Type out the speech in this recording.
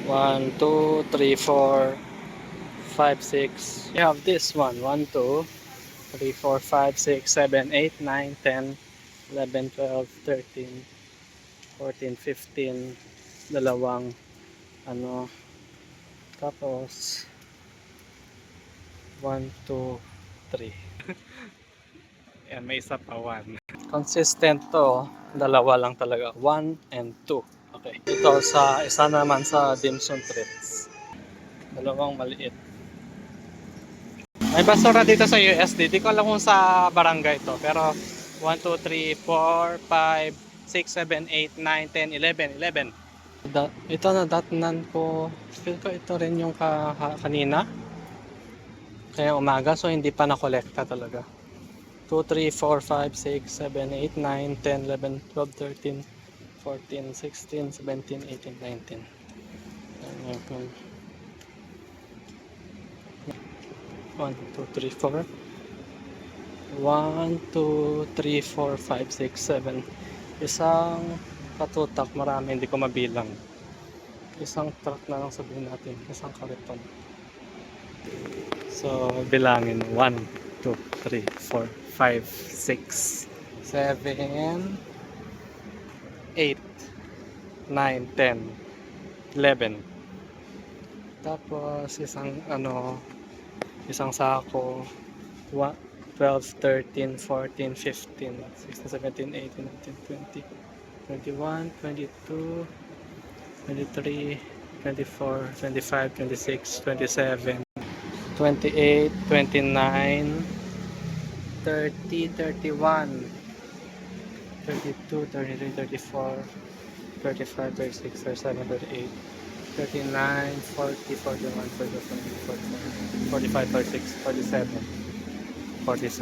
1, 2, 3, 4, 5, 6. You have this one. 1, 2, 3, 4, 5, 6, 7, 8, 9, 10, 11, 12, 13, 14, 15. Dalawang ano. Tapos 1, 2, 3. Yan, may isa pa 1. Consistent to. Dalawa lang talaga. 1 and 2. Okay. Ito sa isa naman sa dim sum treats. Dalawang maliit. May basura dito sa USD. Di ko alam kung sa barangay to. Pero 1, 2, 3, 4, 5, 6, 7, 8, 9, 10, 11. 11. Ito na datnan ko. Feel ko ito rin yung kanina. Kaya umaga. So hindi pa na-collecta talaga. 2, 3, 4, 5, 6, 7, 8, 9, 10, 11, 12, 13, 14, 16, 17, 18, 19. 1, 2, 3, 4. 1, 2, 3, 4, 5, 6, 7. Isang katutak, marami, hindi ko mabilang. Isang truck na lang sabihin natin, isang kariton. So, bilangin. 1, 2, 3, 4, 5, 6, 7, 8, 9, 10, 11. Tapos, isang sako. 12, 13, 14, 15, 16, 17, 18, 19, 20, 21, 22, 23, 24, 25, 26, 27, 28, 29, 30, 31, 32, 33, 34, 35, 36, 37, 38, 39, 40, 41, 42, 43, 44, 45, 46, 47, 47.